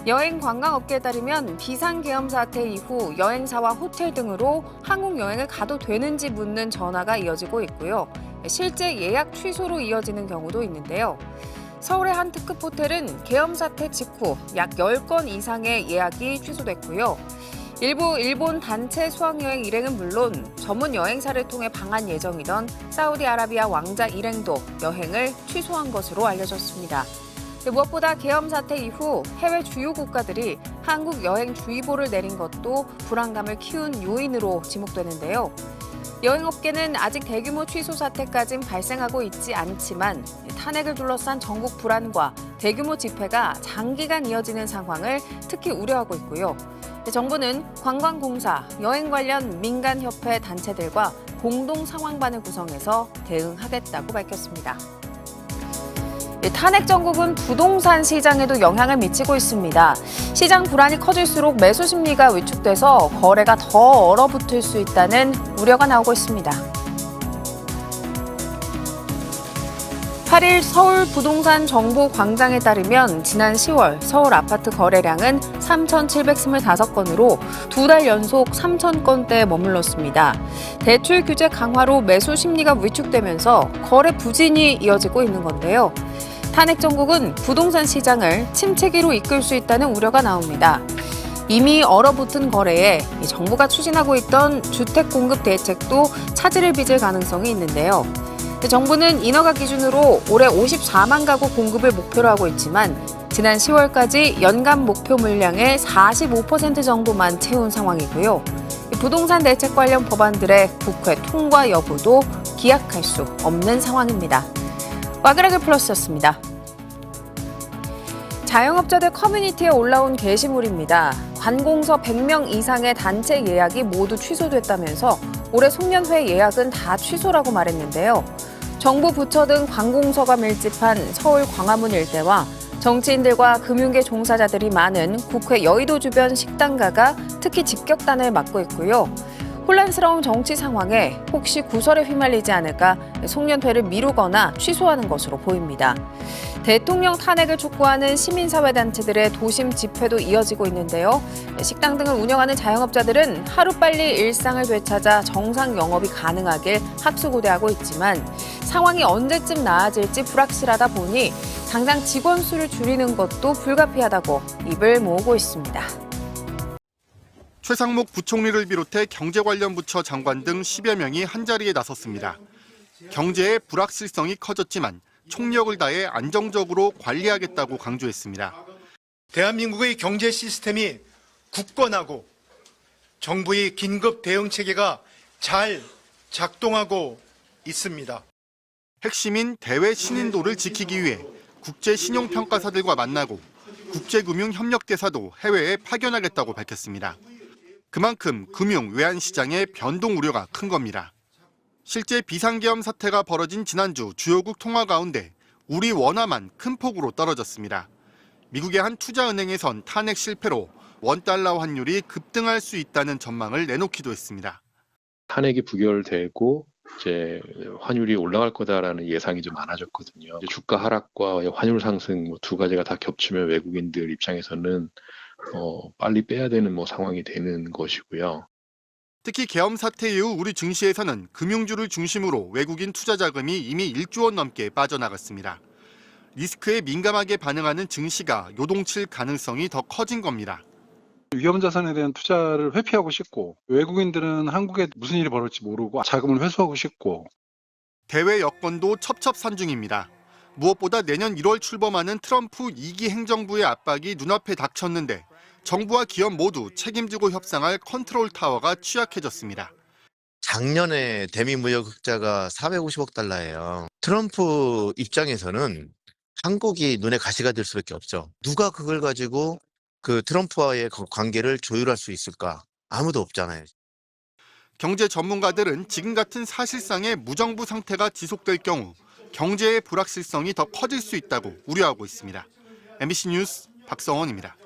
여행 관광업계에 따르면 비상계엄 사태 이후 여행사와 호텔 등으로 한국 여행을 가도 되는지 묻는 전화가 이어지고 있고요. 실제 예약 취소로 이어지는 경우도 있는데요. 서울의 한 특급 호텔은 계엄 사태 직후 약 10건 이상의 예약이 취소됐고요. 일부 일본 단체 수학여행 일행은 물론 전문 여행사를 통해 방한 예정이던 사우디아라비아 왕자 일행도 여행을 취소한 것으로 알려졌습니다. 무엇보다 계엄 사태 이후 해외 주요 국가들이 한국 여행주의보를 내린 것도 불안감을 키운 요인으로 지목되는데요. 여행업계는 아직 대규모 취소 사태까지는 발생하고 있지 않지만 탄핵을 둘러싼 전국 불안과 대규모 집회가 장기간 이어지는 상황을 특히 우려하고 있고요. 정부는 관광공사, 여행 관련 민간협회 단체들과 공동 상황반을 구성해서 대응하겠다고 밝혔습니다. 탄핵 정국은 부동산 시장에도 영향을 미치고 있습니다. 시장 불안이 커질수록 매수 심리가 위축돼서 거래가 더 얼어붙을 수 있다는 우려가 나오고 있습니다. 8일 서울 부동산 정보 광장에 따르면 지난 10월 서울 아파트 거래량은 3,725건으로 2달 연속 3,000건대에 머물렀습니다. 대출 규제 강화로 매수 심리가 위축되면서 거래 부진이 이어지고 있는 건데요. 탄핵 정국은 부동산 시장을 침체기로 이끌 수 있다는 우려가 나옵니다. 이미 얼어붙은 거래에 정부가 추진하고 있던 주택 공급 대책도 차질을 빚을 가능성이 있는데요. 정부는 인허가 기준으로 올해 54만 가구 공급을 목표로 하고 있지만 지난 10월까지 연간 목표 물량의 45% 정도만 채운 상황이고요. 부동산 대책 관련 법안들의 국회 통과 여부도 기약할 수 없는 상황입니다. 와그라그 플러스였습니다. 자영업자들 커뮤니티에 올라온 게시물입니다. 관공서 100명 이상의 단체 예약이 모두 취소됐다면서 올해 송년회 예약은 다 취소라고 말했는데요. 정부 부처 등 관공서가 밀집한 서울 광화문 일대와 정치인들과 금융계 종사자들이 많은 국회 여의도 주변 식당가가 특히 직격탄을 맞고 있고요. 혼란스러운 정치 상황에 혹시 구설에 휘말리지 않을까 송년회를 미루거나 취소하는 것으로 보입니다. 대통령 탄핵을 촉구하는 시민사회단체들의 도심 집회도 이어지고 있는데요. 식당 등을 운영하는 자영업자들은 하루빨리 일상을 되찾아 정상 영업이 가능하길 합수고대하고 있지만 상황이 언제쯤 나아질지 불확실하다 보니 당장 직원 수를 줄이는 것도 불가피하다고 입을 모으고 있습니다. 최상목 부총리를 비롯해 경제 관련 부처 장관 등 10여 명이 한자리에 나섰습니다. 경제의 불확실성이 커졌지만 총력을 다해 안정적으로 관리하겠다고 강조했습니다. 대한민국의 경제 시스템이 굳건하고 정부의 긴급 대응 체계가 잘 작동하고 있습니다. 핵심인 대외 신인도를 지키기 위해 국제 신용평가사들과 만나고 국제금융협력대사도 해외에 파견하겠다고 밝혔습니다. 그만큼 금융, 외환시장의 변동 우려가 큰 겁니다. 실제 비상계엄 사태가 벌어진 지난주 주요국 통화 가운데 우리 원화만 큰 폭으로 떨어졌습니다. 미국의 한 투자은행에선 탄핵 실패로 원달러 환율이 급등할 수 있다는 전망을 내놓기도 했습니다. 탄핵이 부결되고 이제 환율이 올라갈 거다라는 예상이 좀 많아졌거든요. 이제 주가 하락과 환율 상승 두 가지가 다 겹치면 외국인들 입장에서는 빨리 빼야 되는 상황이 되는 것이고요. 특히 계엄 사태 이후 우리 증시에서는 금융주를 중심으로 외국인 투자 자금이 이미 1조 원 넘게 빠져나갔습니다. 리스크에 민감하게 반응하는 증시가 요동칠 가능성이 더 커진 겁니다. 위험 자산에 대한 투자를 회피하고 싶고 외국인들은 한국에 무슨 일이 벌어질지 모르고 자금을 회수하고 싶고 대외 여건도 첩첩산중입니다. 무엇보다 내년 1월 출범하는 트럼프 2기 행정부의 압박이 눈앞에 닥쳤는데 정부와 기업 모두 책임지고 협상할 컨트롤 타워가 취약해졌습니다. 작년에 대미 무역 흑자가 450억 달러예요. 트럼프 입장에서는 한국이 눈에 가시가 될 수밖에 없죠. 누가 그걸 가지고 그 트럼프와의 관계를 조율할 수 있을까? 아무도 없잖아요. 경제 전문가들은 지금 같은 사실상의 무정부 상태가 지속될 경우 경제의 불확실성이 더 커질 수 있다고 우려하고 있습니다. MBC 뉴스 박성원입니다.